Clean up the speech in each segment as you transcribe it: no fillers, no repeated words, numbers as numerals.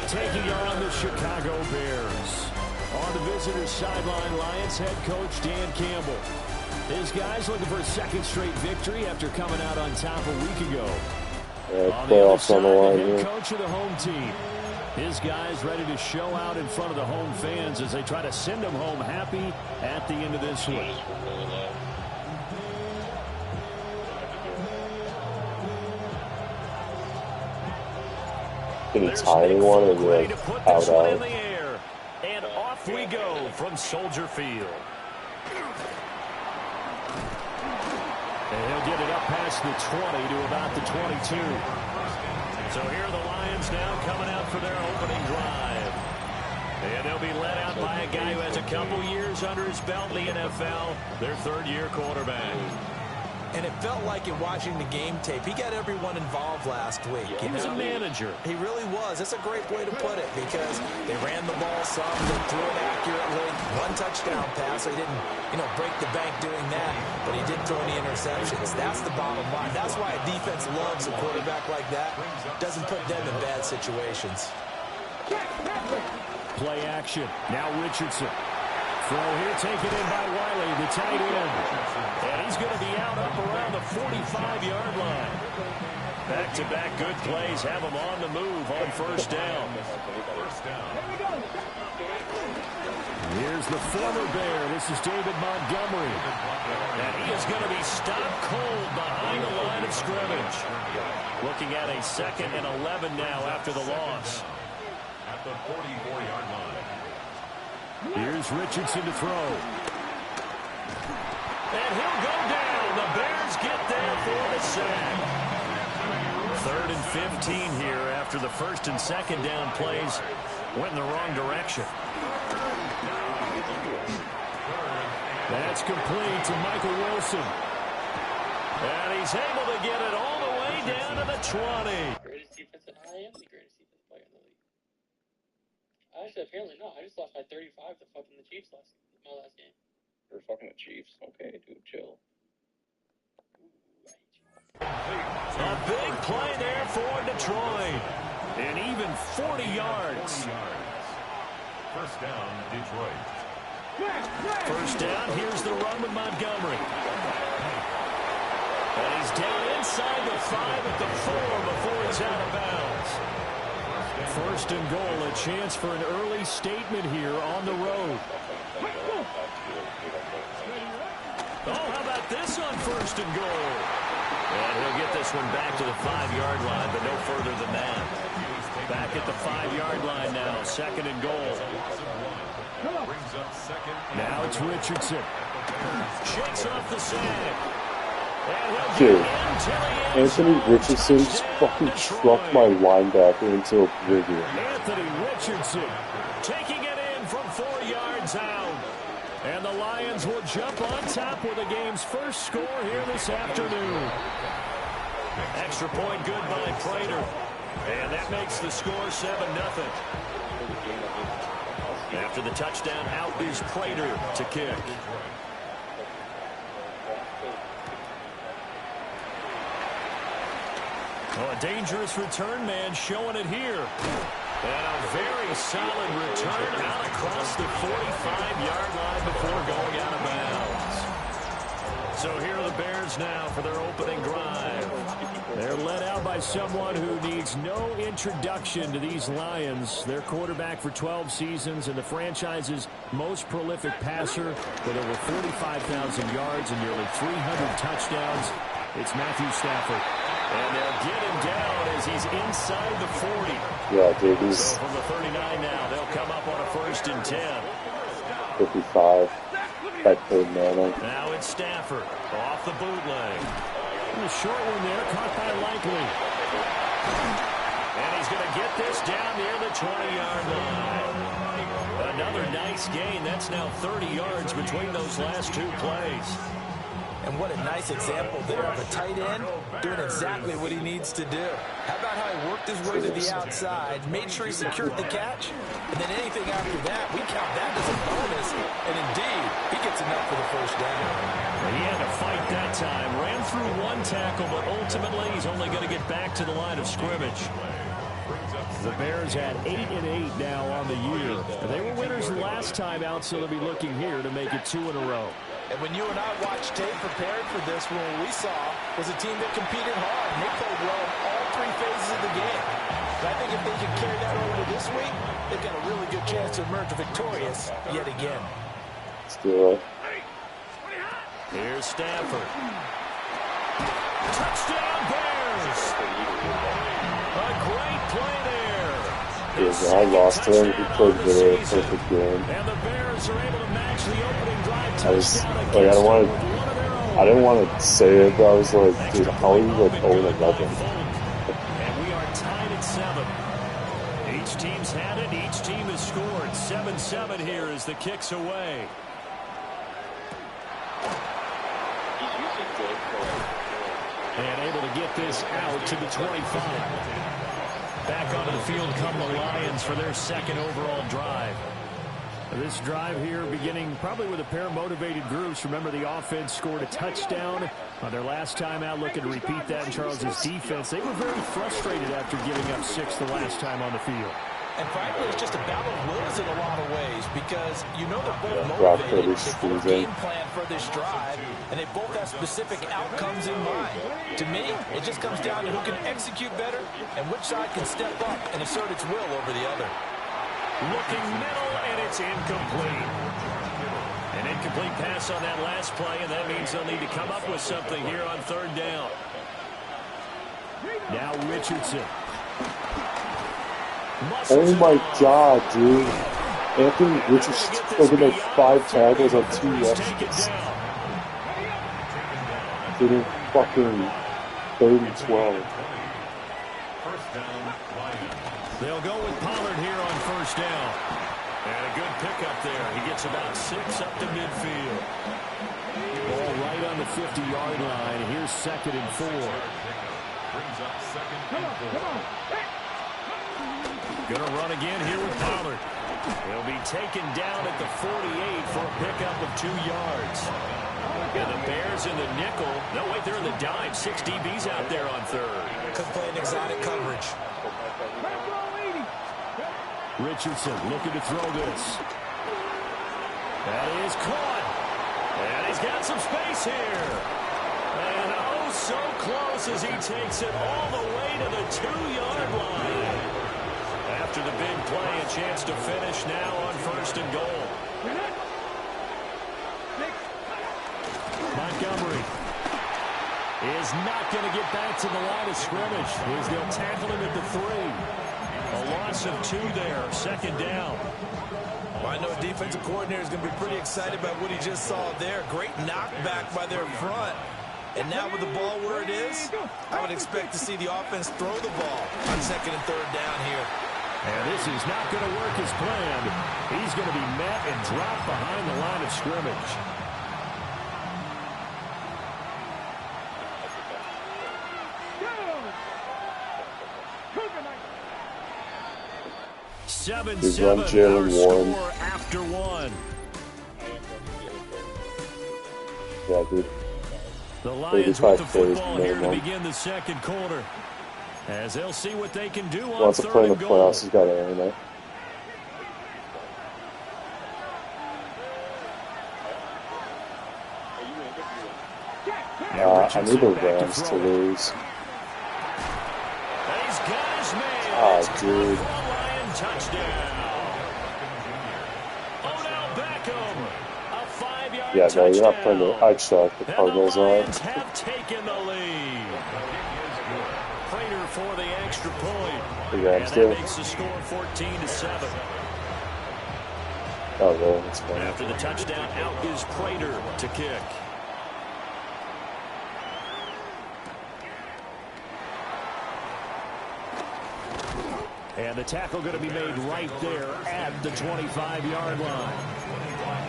taking on the Chicago Bears. On the visitor's sideline, Lions head coach Dan Campbell. His guys looking for a second straight victory after coming out on top a week ago. On the other side, the head coach of the home team. His guys ready to show out in front of the home fans as they try to send them home happy at the end of this one. Can you tie anyone or you out in the air, and off we go from Soldier Field. And he'll get it up past the 20 to about the 22. So here are the Lions now coming out for their opening drive. And they'll be led out by a guy who has a couple years under his belt in the NFL, their third-year quarterback. And it felt like in watching the game tape, he got everyone involved last week. He was a manager. He really was. That's a great way to put it because they ran the ball some, they threw it accurately, one touchdown pass. So he didn't, break the bank doing that, but he didn't throw any interceptions. That's the bottom line. That's why a defense loves a quarterback like that. Doesn't put them in bad situations. Play action. Now Richardson. Throw here taken in by Wiley, the tight end. And he's going to be out up around the 45-yard line. Back-to-back good plays have him on the move on first down. Here's the former Bear. This is David Montgomery. And he is going to be stopped cold behind the line of scrimmage. Looking at a 2nd and 11 now after the loss. At the 44-yard line. Here's Richardson to throw. And he'll go down. The Bears get there for the sack. 3rd and 15 here after the 1st and 2nd down plays went in the wrong direction. That's complete to Michael Wilson. And he's able to get it all the way down to the 20. Greatest defense, and I am the greatest defense player in the league. Actually, apparently not. I just lost by 35 to fucking the Chiefs my last game. You're fucking the Chiefs? Okay, dude, chill. A big play there for Detroit. And even 40 yards. First down, Detroit. First down, here's the run with Montgomery. And he's down inside the 5 at the 4 before he's out of bounds. First and goal, a chance for an early statement here on the road. Oh, how about this on first and goal? And he'll get this one back to the 5-yard line, but no further than that. Back at the 5-yard line now, 2nd and goal. Now it's Richardson. Shakes off the sack. Dude, Anthony Richardson just fucking trucked my linebacker into oblivion. Anthony Richardson taking it in from 4 yards out. And the Lions will jump on top with the game's first score here this afternoon. Extra point good by Prater. And that makes the score 7-0. After the touchdown, out is Prater to kick. Oh, a dangerous return man showing it here. And a very solid return out across the 45-yard line before going out of bounds. So here are the Bears now for their opening drive. They're led out by someone who needs no introduction to these Lions. Their quarterback for 12 seasons and the franchise's most prolific passer with over 45,000 yards and nearly 300 touchdowns. It's Matthew Stafford. And they'll get him down as he's inside the 40. Yeah, dude, he's... So from the 39 now, they'll come up on a 1st and 10. 55. That third man. Now it's Stafford off the bootleg. A short one there, caught by Likely. And he's going to get this down near the 20-yard line. Another nice gain. That's now 30 yards between those last 2 plays. And what a nice example there of a tight end doing exactly what he needs to do. How about how he worked his way to the outside, made sure he secured the catch, and then anything after that, we count that as a bonus. And indeed, he gets enough for the first down. He had to fight that time. Ran through 1 tackle, but ultimately he's only going to get back to the line of scrimmage. The Bears at 8-8 now on the year. They were winners last time out, so they'll be looking here to make it 2 in a row. And when you and I watched tape prepared for this, what we saw was a team that competed hard. And they played well in all 3 phases of the game. But I think if they can carry that over to this week, they've got a really good chance to emerge victorious yet again. Let's do it. Here's Stafford. Touchdown, Bears! A great play there. Yeah, I lost him. He played really a perfect game. And the Bears are able to match the opening drive I was touchdown like, against I didn't want to say it, but I was like, dude, how are you like 0-11? And we are tied at 7. Each team's had it. Each team has scored. 7-7 here as the kick's away. And able to get this out to the 25. Back onto the field come the Lions for their second overall drive. This drive here beginning probably with a pair of motivated groups. Remember, the offense scored a touchdown on their last time out. Looking to repeat that in Charles' defense. They were very frustrated after giving up 6 the last time on the field. And frankly, it's just a battle of wills in a lot of ways because you know they're both Brock motivated. Purdy's They both squeezing. game plan for this drive, and they both have specific outcomes in mind. To me, it just comes down to who can execute better and which side can step up and assert its will over the other. Looking middle, and it's incomplete. An incomplete pass on that last play, and that means they'll need to come up with something here on 3rd down. Now Richardson. Oh my god, dude. Anthony Richardson took like 5 tackles on 2 rushes. Getting fucking 3rd and 12. They'll go with Pollard here on 1st down. And a good pickup there. He gets about 6 up to midfield. Ball right on the 50-yard line. Here's 2nd and 4. Brings up 2nd and 4. Going to run again here with Pollard. He'll be taken down at the 48 for a pickup of 2 yards. And the Bears in the nickel. No, wait, they're in the dime. 6 DBs out there on 3rd. Could play an exotic coverage. Richardson looking to throw this. That is caught. And he's got some space here. And oh, so close as he takes it all the way to the 2-yard line. After the big play, a chance to finish now on 1st and goal. Montgomery is not going to get back to the line of scrimmage as they'll tackle him at the 3. A loss of 2 there, 2nd down. Well, I know a defensive coordinator is going to be pretty excited about what he just saw there. Great knockback by their front. And now with the ball where it is, I would expect to see the offense throw the ball on 2nd and 3rd down here. And this is not going to work as planned. He's going to be met and dropped behind the line of scrimmage. They run Jalen Warren. After 1. Yeah, dude. The Lions with the 35 plays football here to minimum. begin the 2nd quarter. As they'll see what they can do on Wants to 3rd play in the and goal. playoffs. He's got to earn it. I need the Rams to lose. He's got his man. Ah, dude. Lion touchdown. Odell Beckham. A 5-yard Yeah, no, touchdown. you're not playing the. I'd shut the Cardinals and the on. Lions have taken the lead. Prater for the extra point. The And Rams that do. makes the score 14-7. Oh, really? That's fine. After the touchdown, out is Prater to kick. And the tackle going to be made right there at the 25-yard line.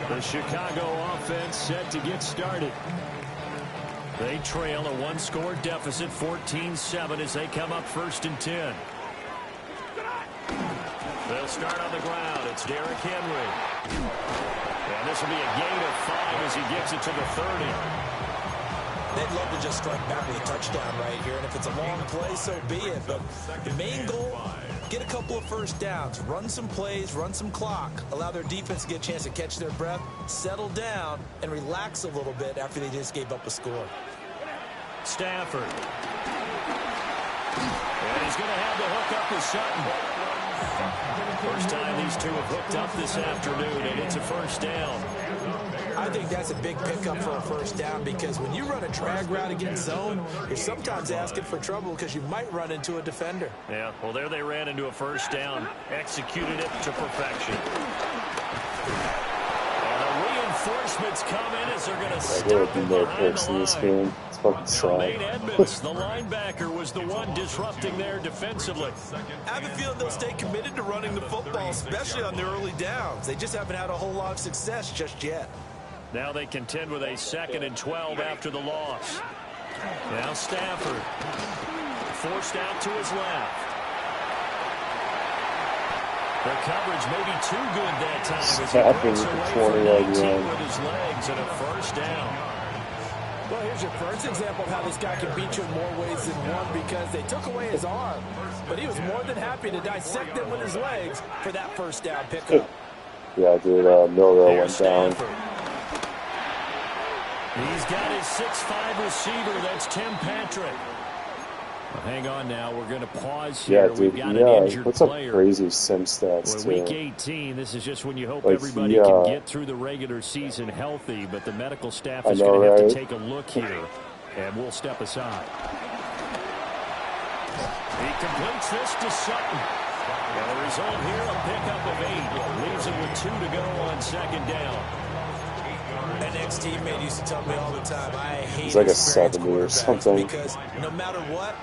The Chicago offense set to get started. They trail a 1-score deficit, 14-7, as they come up 1st and 10. They'll start on the ground. It's Derrick Henry. And this will be a gain of 5 as he gets it to the 30. They'd love to just strike back with a touchdown right here, and if it's a long play, so be it. But the main goal, get a couple of first downs, run some plays, run some clock, allow their defense to get a chance to catch their breath, settle down, and relax a little bit after they just gave up a score. Stafford. And he's going to have the hook up with Sutton. First time these two have hooked up this afternoon, and it's a first down. I think that's a big pickup for a first down because when you run a drag route against zone, you're sometimes asking for trouble because you might run into a defender. Yeah, well, there they ran into a first down, executed it to perfection. And the reinforcements come in as they're going to stop him behind the line. It's fucking Jermaine sad. Edmonds, the linebacker, was the one disrupting there defensively. I have a feeling they'll stay committed to running the football, especially on their early downs. They just haven't had a whole lot of success just yet. Now they contend with a 2nd and 12 after the loss. Now Stafford forced out to his left. The coverage may be too good that time as he breaks away from 19 with his legs and a first down. Well, here's your first example of how this guy can beat you in more ways than one because they took away his arm, but he was more than happy to dissect them with his legs for that first down pickup. Yeah, dude, Milrow went down. He's got his 6'5" receiver. That's Tim Patrick. Well, hang on now. We're going to pause here. Yeah, dude, We've got an injured what's up player. crazy sim stats, Well, too. week 18, this is just when you hope Like, everybody can get through the regular season healthy, but the medical staff is going to have to take a look here, and we'll step aside. He completes this to Sutton. And the result here, a pickup of 8. Leaves him with 2 to go on 2nd down. An ex-teammate used to tell me all the time, I hate He's like a experienced 70 or quarterbacks something. because no matter what,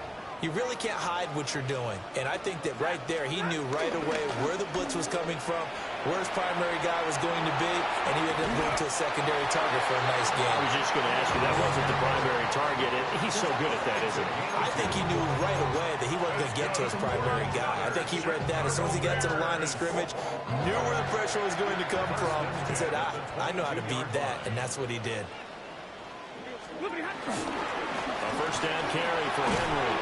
you really can't hide what you're doing. And I think that right there, he knew right away where the blitz was coming from, where his primary guy was going to be, and he ended up going to a secondary target for a nice game. I was just going to ask you, that wasn't the primary target. He's so good at that, isn't he? I think he knew right away that he wasn't going to get to his primary guy. I think he read that as soon as he got to the line of scrimmage, knew where the pressure was going to come from, and said, I know how to beat that, and that's what he did. A first down carry for Henry.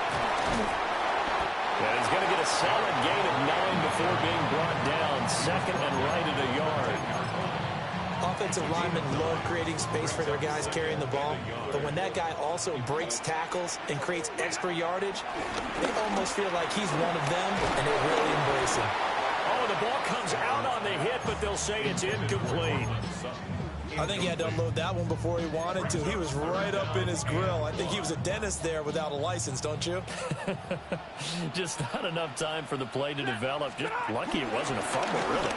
And he's going to get a solid gain of 9 before being brought down. 2nd and right at a yard. Offensive linemen love creating space for their guys carrying the ball, but when that guy also breaks tackles and creates extra yardage, they almost feel like he's one of them, and they really embrace him. Oh, the ball comes out on the hit, but they'll say it's incomplete. I think he had to unload that one before he wanted to. He was right up in his grill. I think he was a dentist there without a license, don't you? Just not enough time for the play to develop. Just lucky it wasn't a fumble, really.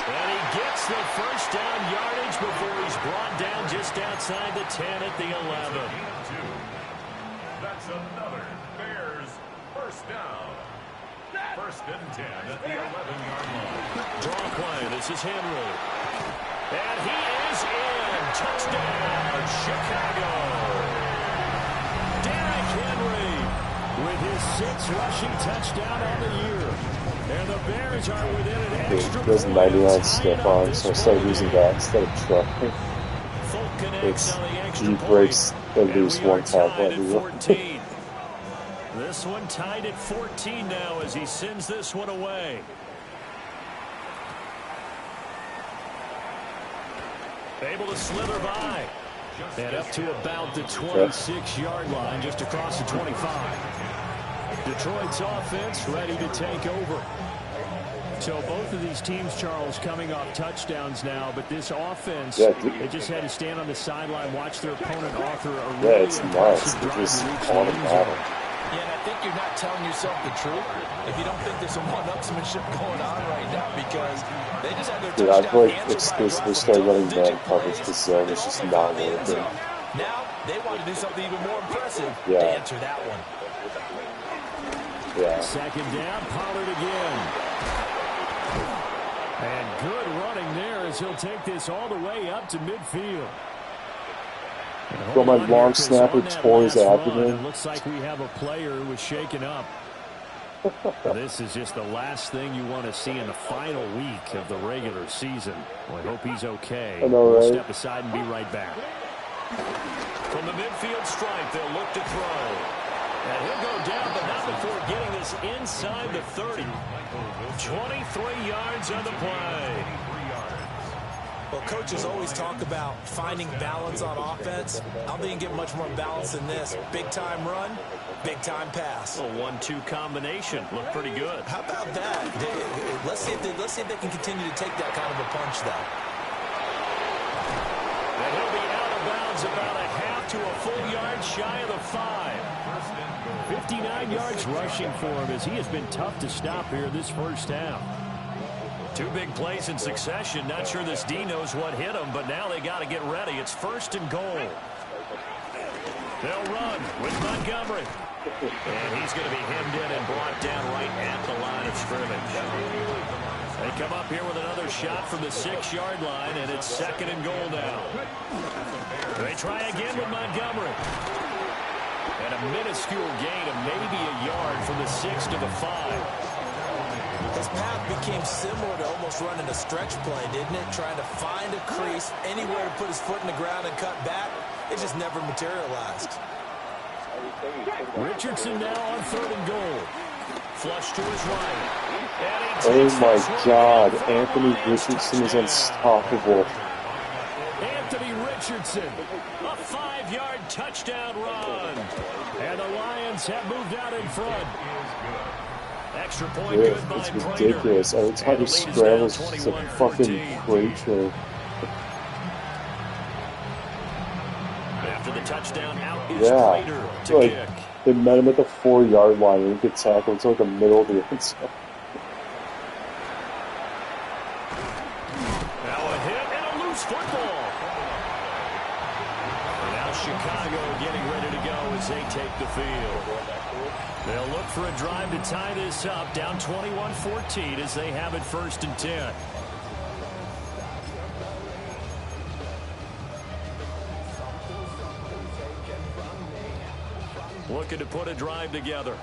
And he gets the first down yardage before he's brought down just outside the 10 at the 11. That's another Bears first down. 1st and 10 at the 11-yard line. Draw play. This is Henry. And he is in. Touchdown, Chicago. Derrick Henry with his 6th rushing touchdown on the year. And the Bears are within an extra point. There's 99 stiff on, so I started using that instead of trucking. Folk connects on the extra He point. breaks at And least we are one tackle tied every at year. 14. This one tied at 14 now as he sends this one away. Able to slither by. And up to about the 26-yard line, just across the 25. Detroit's offense ready to take over. So both of these teams, Charles, coming off touchdowns now, but this offense, they just had to stand on the sideline, watch their opponent author a really impressive drive to reach the end zone. Yeah, and I think you're not telling yourself the truth if you don't think there's some one-upsmanship going on right now because they just had their touchdown I feel like answered by a exclusively drive started from running man double-digit coverage plays. this zone. It's just not working. Now they want to do something even more impressive to Yeah. answer that one. Yeah. 2nd down, Pollard again. And good running there as he'll take this all the way up to midfield. Got my long snapper tore his abdomen. It looks like we have a player who was shaken up. This is just the last thing you want to see in the final week of the regular season. Well, I hope he's okay. I know, We'll right? step aside and be right back. From the midfield stripe, they'll look to throw. And he'll go down, but not before getting this inside the 30. 23 yards on the play. Well, coaches always talk about finding balance on offense. I don't think you get much more balance than this. Big-time run, big-time pass. A 1-2 combination. Looked pretty good. How about that? Let's see if they can continue to take that kind of a punch, though. And he'll be out of bounds about a half to a full yard shy of the 5. 59 yards rushing for him as he has been tough to stop here this first half. 2 big plays in succession. Not sure this D knows what hit him, but now they got to get ready. It's 1st and goal. They'll run with Montgomery. And he's going to be hemmed in and brought down right at the line of scrimmage. They come up here with another shot from the 6-yard line, and it's 2nd and goal now. They try again with Montgomery. And a minuscule gain of maybe a yard from the 6 to the 5. His path became similar to almost running a stretch play, didn't it? Trying to find a crease, anywhere to put his foot in the ground and cut back. It just never materialized. Richardson now on 3rd and goal. Flush to his right. Oh my God, Anthony Richardson is unstoppable. Anthony Richardson, a 5-yard touchdown run. And the Lions have moved out in front. Extra point Yeah, good by it's Prater. ridiculous. Every time he scrambles, it's a fucking great show. After the touchdown, out is Yeah, Prater to like, kick. they met him at the 4-yard line and he gets tackled to like the middle of the end zone. Now a hit and a loose football. And now Chicago getting ready to go as they take the field. They'll look for a drive to tie this up, down 21-14 as they have it 1st and 10. Looking to put a drive together.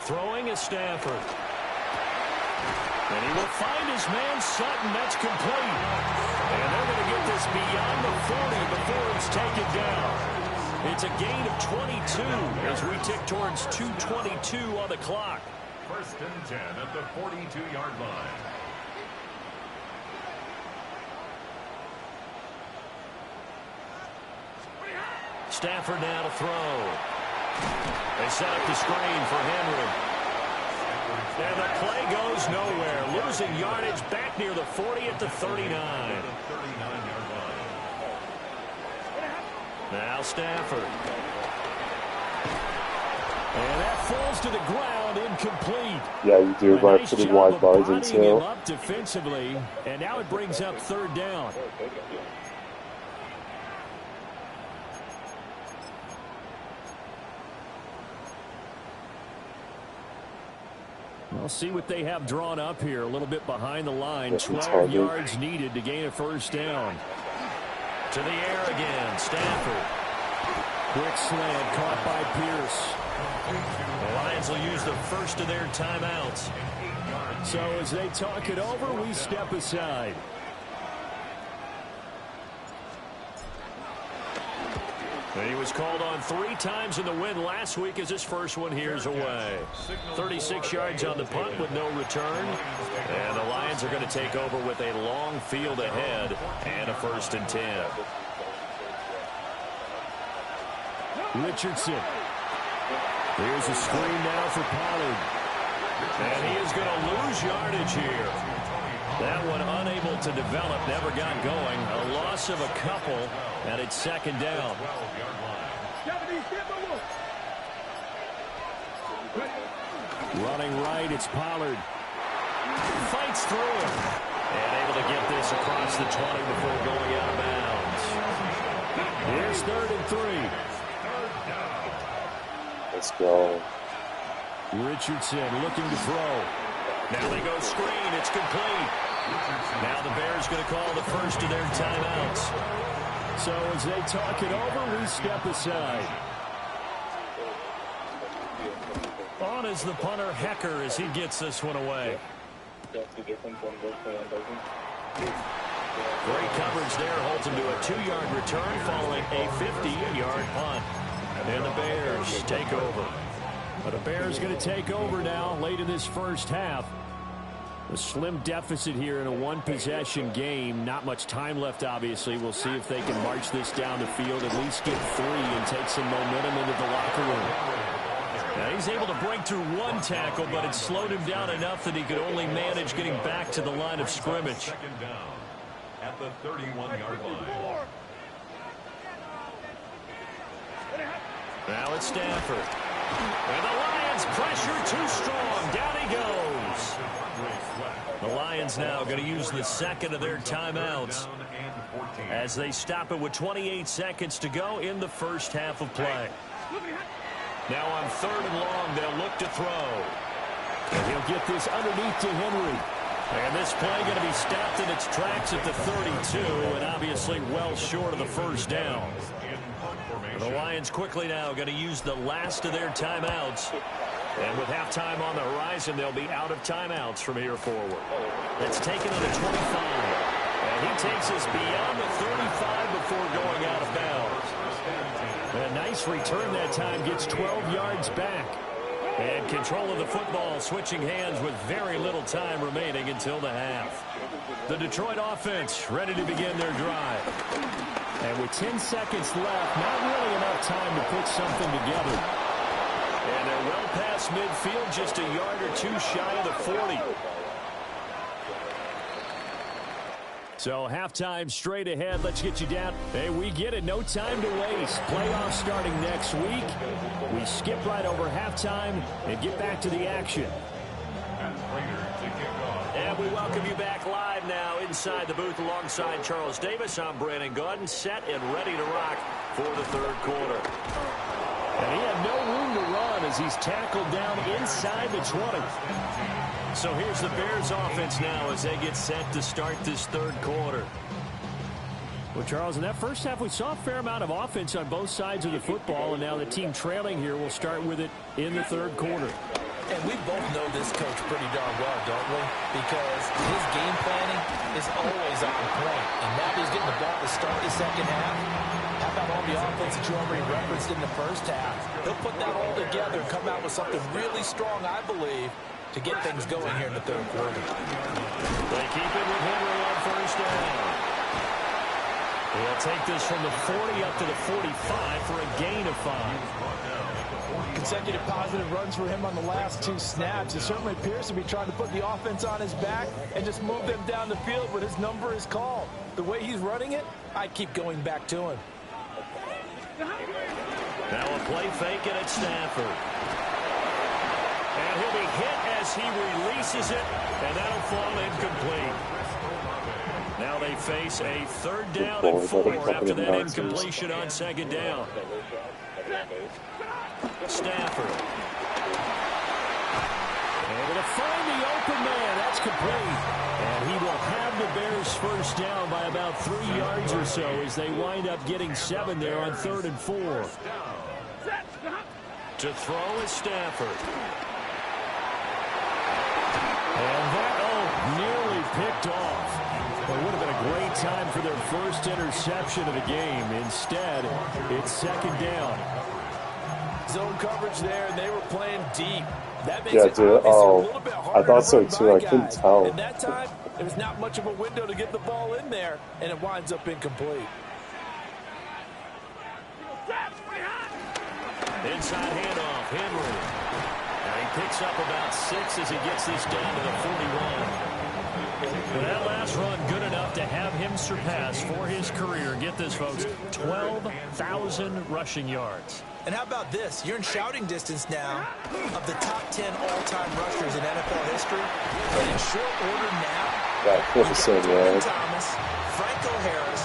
Throwing is Stafford. And he will find his man Sutton. That's complete. And they're going to get this beyond the 40 before it's taken down. It's a gain of 22 as we tick towards 2:22 on the clock. 1st and 10 at the 42-yard line. Stafford now to throw. They set up the screen for Henry. And the play goes nowhere. Losing yardage back near the 40 at the 39. Now Stafford. And that falls to the ground, incomplete. Yeah, you do by a Nice pretty job wide of margin bodying him too. up defensively, and now it brings up 3rd down. We'll see what they have drawn up here. A little bit behind the line. 12 yards needed to gain a 1st down. To the air again. Stafford. Quick slant caught by Pierce. The Lions will use the first of their timeouts. So as they talk it over, we step aside. And he was called on 3 times in the win last week as his first one here's away. 36 yards on the punt with no return. And the Lions are going to take over with a long field ahead and a 1st and 10. Richardson. Here's a screen now for Pollard. And he is going to lose yardage here. That one unable to develop, never got going. A loss of a couple, and it's 2nd down. Running right, it's Pollard. Fights through it. And able to get this across the 20 before going out of bounds. Here's 3rd and 3. Let's go. Richardson looking to throw. Now they go screen. It's complete. Now the Bears going to call the first of their timeouts. So as they talk it over, we step aside. On is the punter Hecker as he gets this one away. That's the difference when both one doesn't. Great coverage there. Holds him to a 2-yard return following a 50-yard punt. And the Bears take over. But the Bears going to take over now late in this first half. A slim deficit here in a one-possession game. Not much time left, obviously. We'll see if they can march this down the field, at least get 3 and take some momentum into the locker room. Now he's able to break through one tackle, but it slowed him down enough that he could only manage getting back to the line of scrimmage. Second down at the 31-yard line. Now it's Stafford. And the Lions pressure too strong. Down he goes. The Lions now going to use the second of their timeouts as they stop it with 28 seconds to go in the first half of play. Now on 3rd and long, they'll look to throw. And he'll get this underneath to Henry. And this play going to be stopped in its tracks at the 32, and obviously well short of the first down. The Lions quickly now going to use the last of their timeouts. And with halftime on the horizon, they'll be out of timeouts from here forward. That's taken to the 25. And he takes us beyond the 35 before going out of bounds. A nice return that time, gets 12 yards back. And control of the football switching hands with very little time remaining until the half. The Detroit offense ready to begin their drive. And with 10 seconds left, not really enough time to put something together. And they're well past midfield, just a yard or two shy of the 40. So halftime straight ahead. Let's get you down. Hey, we get it. No time to waste. Playoffs starting next week. We skip right over halftime and get back to the action. And we welcome you back live now inside the booth alongside Charles Davis. I'm Brandon Gaudin, set and ready to rock for the 3rd quarter. And he had no room to run as he's tackled down inside the 20. So here's the Bears offense now as they get set to start this 3rd quarter. Well, Charles, in that first half, we saw a fair amount of offense on both sides of the football, and now the team trailing here will start with it in the 3rd quarter. And we both know this coach pretty darn well, don't we? Because his game planning is always on point. And now he's getting the ball to start the second half. How about all the offense that you already referenced in the first half? He'll put that all together and come out with something really strong, I believe, to get things going here in the 3rd quarter. They keep it with Henry on first down. They'll take this from the 40 up to the 45 for a gain of 5. Consecutive positive runs for him on the last 2 snaps. It certainly appears to be trying to put the offense on his back and just move them down the field when his number is called. The way he's running it, I keep going back to him. Now a play fake and it's Stafford. And he'll be hit as he releases it, and that'll fall incomplete. Now they face a 3rd down and 4 after that incompletion on 2nd down. Stafford. Able to find the open man. That's complete. And he will have the Bears first down by about 3 yards or so as they wind up getting 7 there on 3rd and 4. To throw is Stafford. And that, nearly picked off. Well, it would have been a great time for their first interception of the game. Instead, it's 2nd down. Zone coverage there, and they were playing deep. That makes Yeah, dude. a little bit harder I thought so to too. run I by couldn't guys. tell. And that time, there was not much of a window to get the ball in there, and it winds up incomplete. Inside handoff, Henry. And he picks up about 6 as he gets this down to the 41. Well, that last run good enough to have him surpass for his career. Get this, folks, 12,000 rushing yards. And how about this? You're in shouting distance now of the top 10 all-time rushers in NFL history. And in short order now, Yeah, I feel the same way. Thomas, Franco Harris,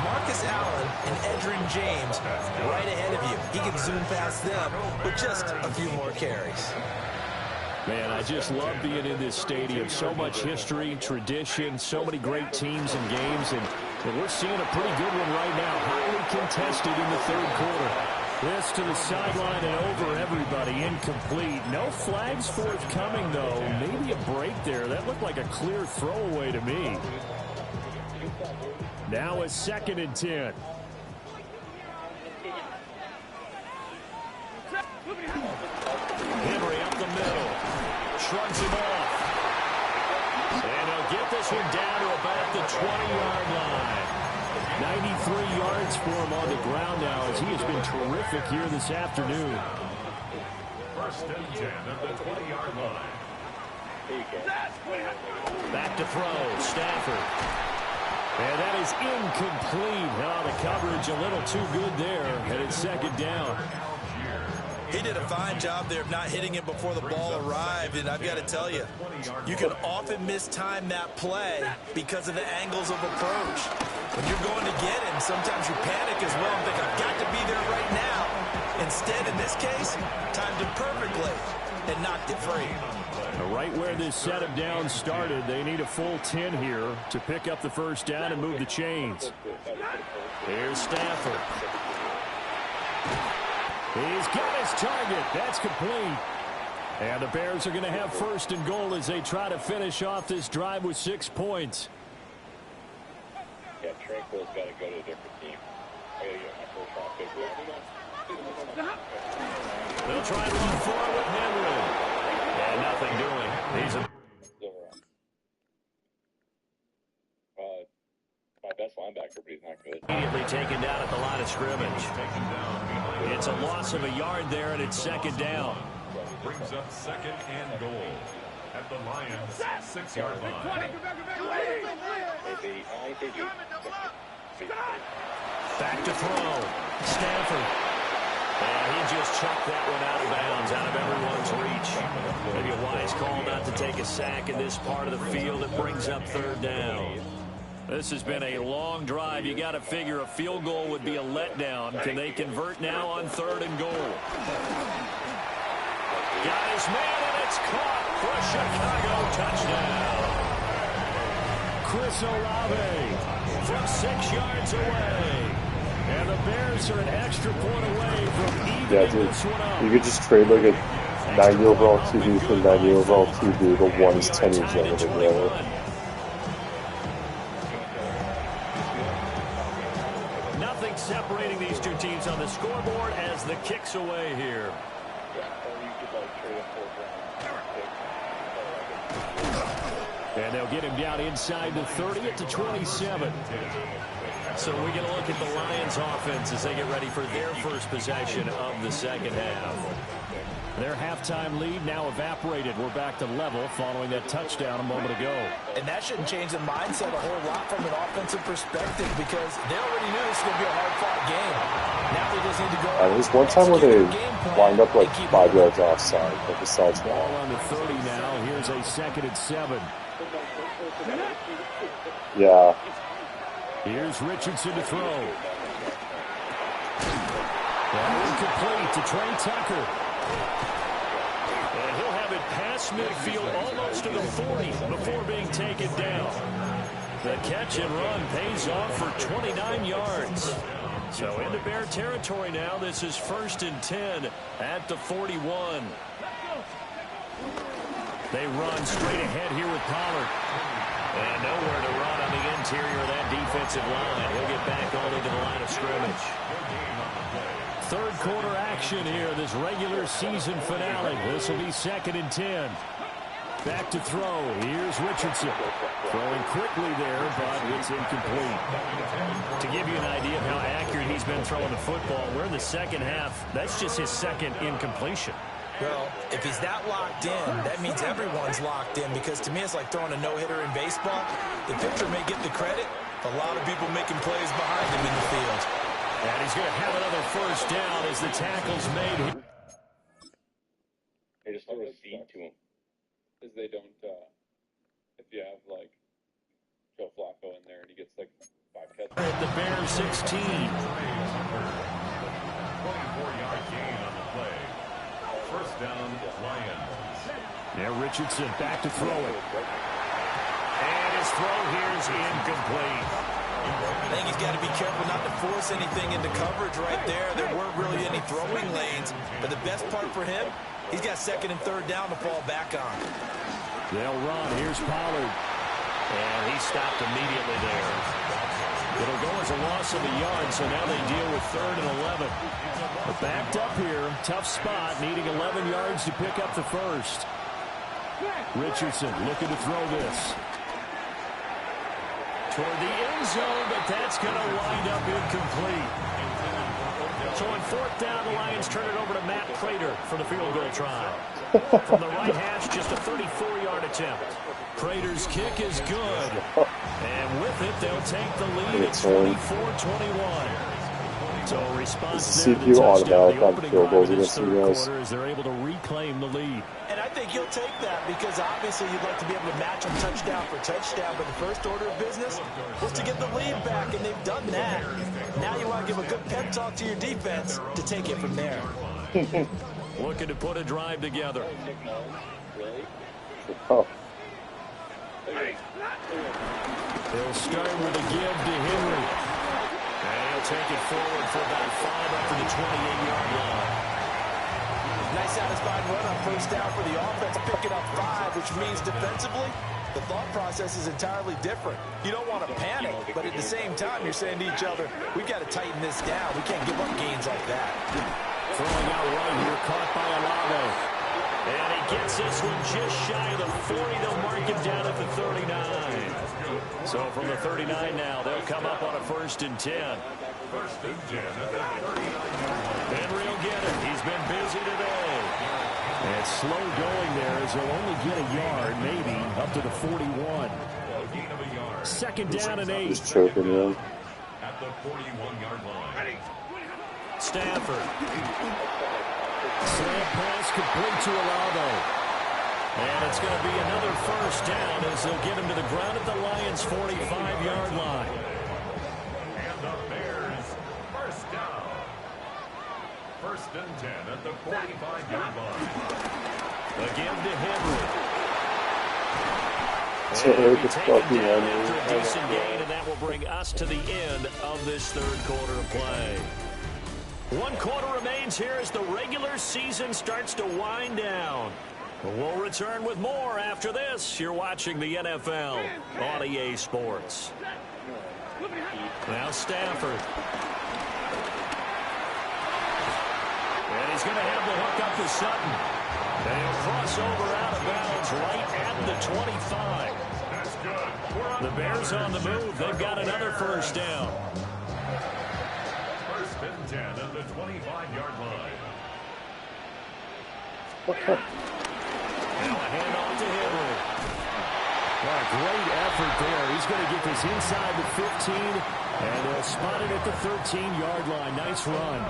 Marcus Allen, and Edgerrin James right ahead of you. He can zoom past them with just a few more carries. Man, I just love being in this stadium. So much history, tradition, so many great teams and games, and we're seeing a pretty good one right now. Highly contested in the 3rd quarter. This to the sideline and over everybody. Incomplete. No flags forthcoming, though. Maybe a break there. That looked like a clear throwaway to me. Now a 2nd and 10. Henry up the middle. Shrugs him off. And he'll get this one down to about the 20-yard line. 93 yards for him on the ground now as he has been terrific here this afternoon. 1st and 10 at the 20-yard line. Back to throw. Stafford. And that is incomplete. Oh, the coverage a little too good there. And it's 2nd down. He did a fine job there of not hitting it before the ball arrived, and I've got to tell you, you can often mistime that play because of the angles of approach. When you're going to get him, sometimes you panic as well and think, I've got to be there right now. Instead, in this case, timed it perfectly and knocked it free. Right where this set of downs started, they need a full 10 here to pick up the 1st down and move the chains. Here's Stafford. He's got his target. That's complete. And the Bears are going to have 1st and goal as they try to finish off this drive with 6 points. Yeah, Tranquil's got to go to a different team. I got to get my 1st round pick. They'll try to run forward with Henry. And nothing doing. He's a my best linebacker, but he's not good. immediately taken down at the line of scrimmage. It's a loss of a yard there, and it's 2nd down. Brings up 2nd and goal at the Lions' 6-yard line. Back to throw. Stafford. And he just chucked that one out of bounds, out of everyone's reach. Maybe a wise call not to take a sack in this part of the field. It brings up 3rd down. This has been a long drive. You got to figure a field goal would be a letdown. Can they convert now on 3rd and goal? Got his man, and it's caught for a Chicago touchdown. Chris Olave from 6 yards away. And the Bears are an extra point away from evening this one up. You could just trade like a 90 overall QB for 90 overall QB, but one is 10 years younger than the other. Nothing separating these two teams on the scoreboard as the kick's away here. And they'll get him down inside the 30 at the 27. So we get a look at the Lions offense as they get ready for their first possession of the 2nd half. Their halftime lead now evaporated. We're back to level following that touchdown a moment ago. And that shouldn't change the mindset a whole lot from an offensive perspective because they already knew this was going to be a hard-fought game. Now they just need to go. There's one time where they wind up like 5 yards offside, but besides that. Ball on the 30 now. Here's a 2nd and 7. Yeah. Here's Richardson to throw. That incomplete to Trey Tucker. And he'll have it past midfield almost to the 40 before being taken down. The catch and run pays off for 29 yards. So into Bear territory now. This is 1st and 10 at the 41. They run straight ahead here with Pollard. And nowhere to run on the interior of that defensive line. He'll get back only to the line of scrimmage. 3rd quarter action here, this regular season finale. This will be 2nd and 10. Back to throw. Here's Richardson. Throwing quickly there, but it's incomplete. To give you an idea of how accurate he's been throwing the football, we're in the 2nd half. That's just his 2nd incompletion. Well, if he's that locked in, that means everyone's locked in because to me it's like throwing a no-hitter in baseball. The pitcher may get the credit, a lot of people making plays behind him in the field. And he's going to have another 1st down as the tackle's made. They just throw a feed to him. Because they don't, if you have, like, Joe Flacco in there and he gets, like, 5 catches. At the Bears 16. 24-yard gain on the play. 1st down, Lions. Now Richardson back to throw it. And his throw here is incomplete. I think he's got to be careful not to force anything into coverage right there. There weren't really any throwing lanes. But the best part for him, he's got 2nd and 3rd down to fall back on. They'll run. Here's Pollard. And he stopped immediately there. It'll go as a loss of a yard, so now they deal with 3rd and 11. They're backed up here. Tough spot, needing 11 yards to pick up the first. Richardson looking to throw this. Toward the end zone, but that's going to wind up incomplete. So on 4th down, the Lions turn it over to Matt Prater for the field goal try. From the right hash, just a 34-yard attempt. Prater's kick is good. And with it, they'll take the lead at 24-21. So response there to the touchdown, the opening drive of this third quarter as they're able to reclaim the lead. And I think you'll take that because obviously you'd like to be able to match them touchdown for touchdown, but the first order of business was to get the lead back, and they've done that. Now you want to give a good pep talk to your defense to take it from there. Looking to put a drive together. Oh. They'll start with a give to Henry. And he'll take it forward for about 5 up to the 28-yard line. Nice satisfying run on 1st down for the offense, picking up 5, which means defensively, the thought process is entirely different. You don't want to panic, but at the same time, you're saying to each other, we've got to tighten this down. We can't give up gains like that. Throwing out right here, caught by Olave. And he gets this one just shy of the 40. They'll mark him down at the 39. So from the 39 now, they'll come up on a 1st and 10. 1st and 10 at the 39. Henry will get it. He's been busy today. And slow going there as he'll only get a yard, maybe, up to the 41. 2nd down and 8. Just choking him. At the 41-yard line. Stafford. Slant pass complete to Olave. And it's going to be another 1st down as they'll get him to the ground at the Lions' 45-yard line. And the Bears, 1st down. 1st and 10 at the 45-yard line. A give to Henry. So Eric is fucking after a decent gain, and that will bring us to the end of this 3rd quarter of play. 1 quarter remains here as the regular season starts to wind down. We'll return with more after this. You're watching the NFL on EA Sports. Now Stafford. And he's going to have the hook up to Sutton. And he'll cross over out of bounds right at the 25. That's good. The Bears on the move. They've got another 1st down. 1st and 10 at the 25-yard line. Now a handoff to Henry. Well, great effort there. He's going to get this inside the 15, and they'll spot it at the 13-yard line. Nice run.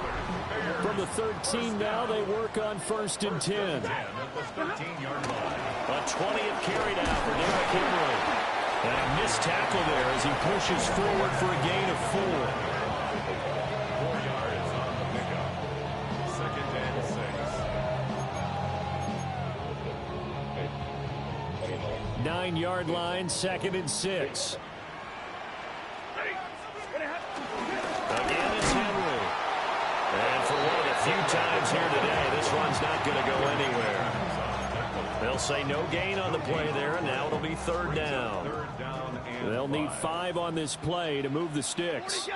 From the 13 now, they work on 1st and 10. At the 13-yard line. A 20th carry now for Derrick Henry. And a missed tackle there as he pushes forward for a gain of 4. 4 yards on the pickup. 2nd and 6. 9-yard line, 2nd and 6. Again, it's Henry. And for one of the few times here today, this run's not going to go anywhere. They'll say no gain on the play there, and now it'll be 3rd down. They'll need 5 on this play to move the sticks.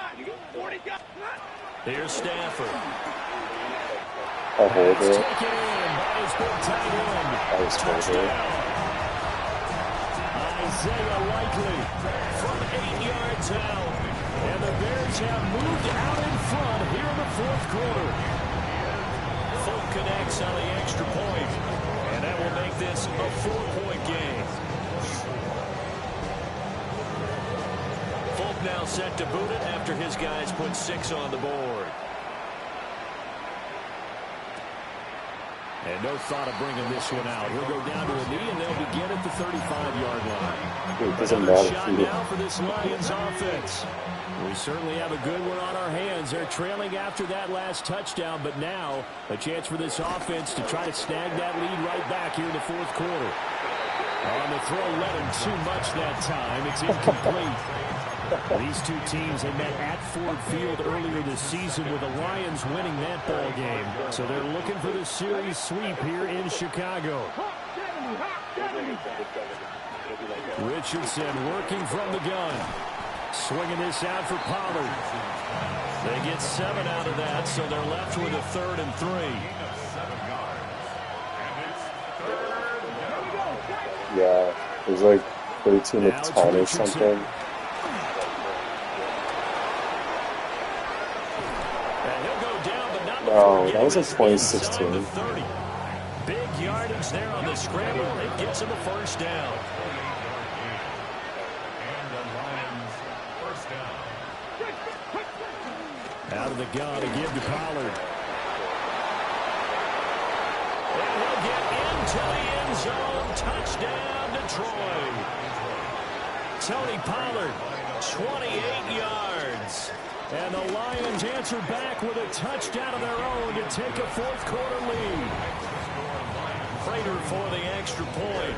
Here's Stafford. I'll hold It's it. taken in by his big tight end. I was Touchdown. Isaiah Likely from 8 yards out. And the Bears have moved out in front here in the 4th quarter. Folk connects on the extra point. And that will make this a 4-point game. Folk now set to boot it after his guys put 6 on the board. And no thought of bringing this one out. He'll go down to a knee, and they'll begin at the 35-yard line. It doesn't Another matter shot if you now for this Lions offense. We certainly have a good one on our hands. They're trailing after that last touchdown, but now a chance for this offense to try to snag that lead right back here in the 4th quarter. On the throw, let him too much that time. It's incomplete. These two teams, they met at Ford Field earlier this season with the Lions winning that ball game. So they're looking for the series sweep here in Chicago. Richardson working from the gun. Swinging this out for Pollard. They get 7 out of that, so they're left with a 3rd and 3. Yeah, it was like 13 to 10 or something. Oh, that was like 2016. Big yardage there on the scramble. It gets him a first down. Out of the gun to give to Pollard. And he'll get into the end zone. Touchdown, Detroit. Tony Pollard, 28 yards. And the Lions answer back with a touchdown of their own to take a 4th quarter lead. Prater for the extra point.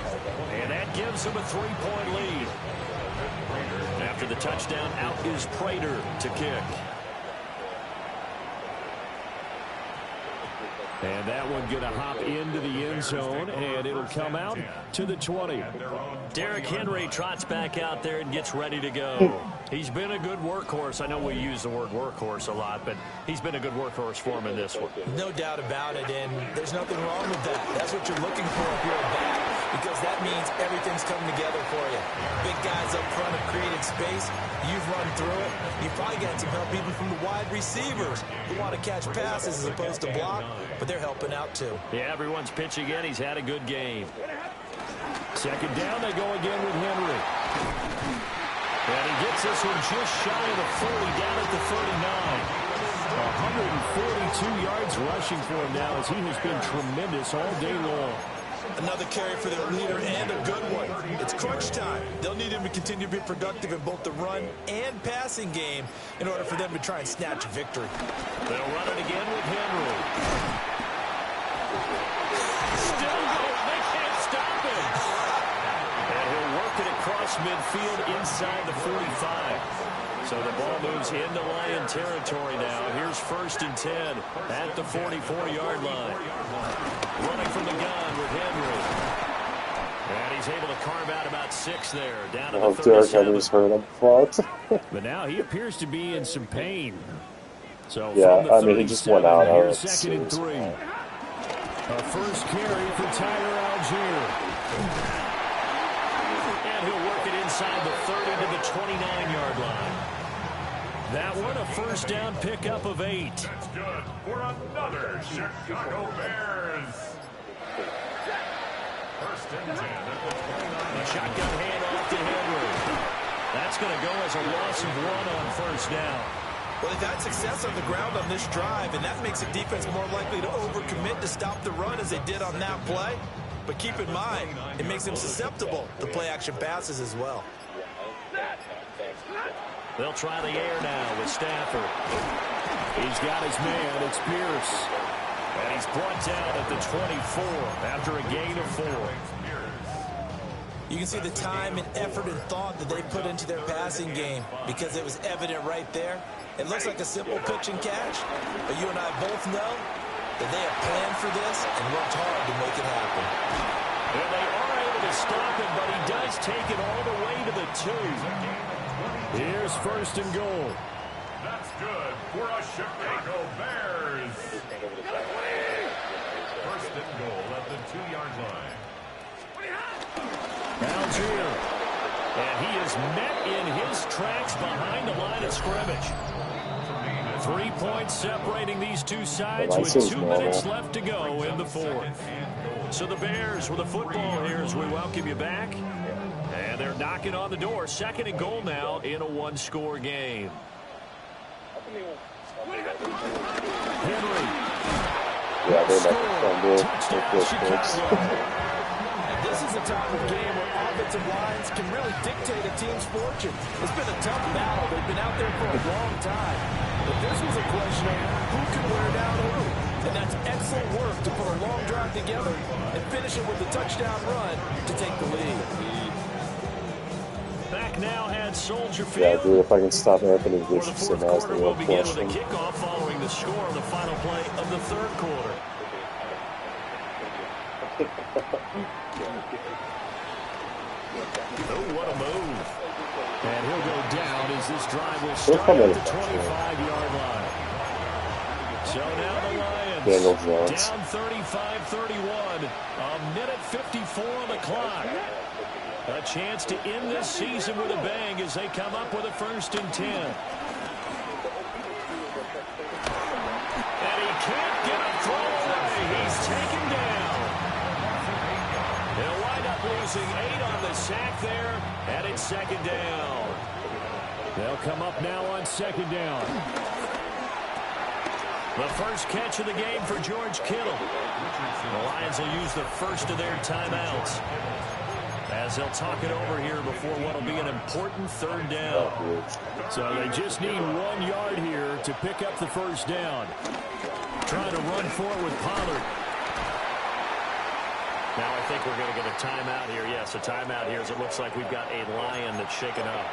And that gives them a 3-point lead. After the touchdown, out is Prater to kick. And that one going to hop into the end zone, and it'll come out to the 20. Derrick Henry trots back out there and gets ready to go. He's been a good workhorse. I know we use the word workhorse a lot, but he's been a good workhorse for him in this one. No doubt about it, and there's nothing wrong with that. That's what you're looking for if you're a back, because that means everything's coming together for you. Big guys up front have created space. You've run through it. You've probably got some help even from the wide receivers who want to catch passes as opposed to block, but they're helping out too. Yeah, everyone's pitching in. He's had a good game. 2nd down, they go again with Henry. And he gets this one just shy of the 40, down at the 39. 142 yards rushing for him now, as he has been tremendous all day long. Another carry for their leader, and a good one. It's crunch time. They'll need him to continue to be productive in both the run and passing game in order for them to try and snatch a victory. They'll run it again with Henry. Still going. They can't stop him. And he'll work it across midfield inside the 45. So the ball moves into Lion territory now. Here's 1st and 10 at the 44-yard line. Running from the gun with Henry. And he's able to carve out about 6 there. Down to the 37. Derrick Henry's hurt him. But now he appears to be in some pain. So yeah, I mean, he just went out. Here's 2nd and 3. A first carry for Tyler Algier. And he'll work it inside the 30 to the 29-yard line. That one, a first down pickup of 8. That's good for another Chicago Bears. 1st and 10 at the 29. A shotgun handoff to Henry. That's going to go as a loss of 1 on 1st down. Well, they've had success on the ground on this drive, and that makes a defense more likely to overcommit to stop the run as they did on that play. But keep in mind, it makes them susceptible to play-action passes as well. They'll try the air now with Stafford. He's got his man. It's Pierce. And he's brought down at the 24 after a gain of 4. You can see the time and effort and thought that they put into their passing game because it was evident right there. It looks like a simple pitch and catch, but you and I both know that they have planned for this and worked hard to make it happen. And they are able to stop him, but he does take it all the way to the 2. Here's 1st and goal. That's good for a Chicago Bears. 1st and goal at the 2-yard line. Algier. And he is met in his tracks behind the line of scrimmage. 3 points separating these two sides with 2 minutes left to go in the 4th. So the Bears with the football here as we welcome you back. And they're knocking on the door. 2nd and goal now in a 1-score game. Henry. yeah, they might fumble with this. This is a type of game where offensive lines can really dictate a team's fortune. It's been a tough battle. They've been out there for a long time. But this was a question of who can wear down who. And that's excellent work to put a long drive together and finish it with a touchdown run to take the lead. Back now at Soldier Field. Yeah, dude, if I can stop Anthony For the Richardson, 4th that's the quarter, real we'll begin with a question. kickoff following the score of the final play of the 3rd quarter. Oh, what a move. And he'll go down as this drive will start at the 25-yard line. So now the Lions down 35-31. A minute 54 on the clock. A chance to end this season with a bang as they come up with a 1st and 10. And he can't get a throw away. He's taken down. They'll wind up losing 8 on the sack there, and it's 2nd down. They'll come up now on 2nd down. The first catch of the game for George Kittle. The Lions will use the first of their timeouts as they'll talk it over here before what will be an important 3rd down. So they just need 1 yard here to pick up the 1st down. Trying to run forward with Pollard. Now I think we're going to get a timeout here. Yes, a timeout here as it looks like we've got a Lion that's shaken up.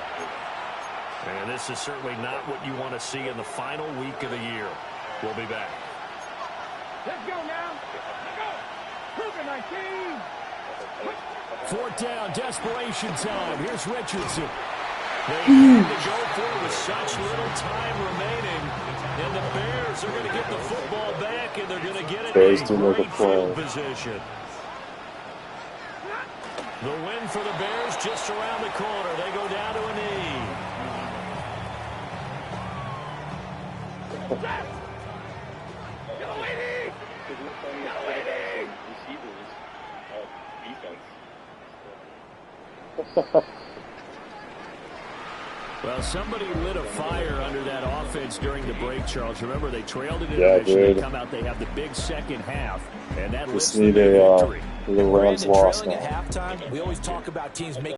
And this is certainly not what you want to see in the final week of the year. We'll be back. Let's go now. Let's go. 19. 4th down, desperation time. Here's Richardson. They need to go for it with such little time remaining. And the Bears are going to get the football back, and they're going to get it in a great field position. The win for the Bears just around the corner. They go down to a knee. Well, somebody lit a fire under that offense during the break, Charles. Remember, they trailed it in intermission. They come out, they have the big second half, and that lifts them to victory. The Rams lost now. Trailing at halftime, we always talk about teams making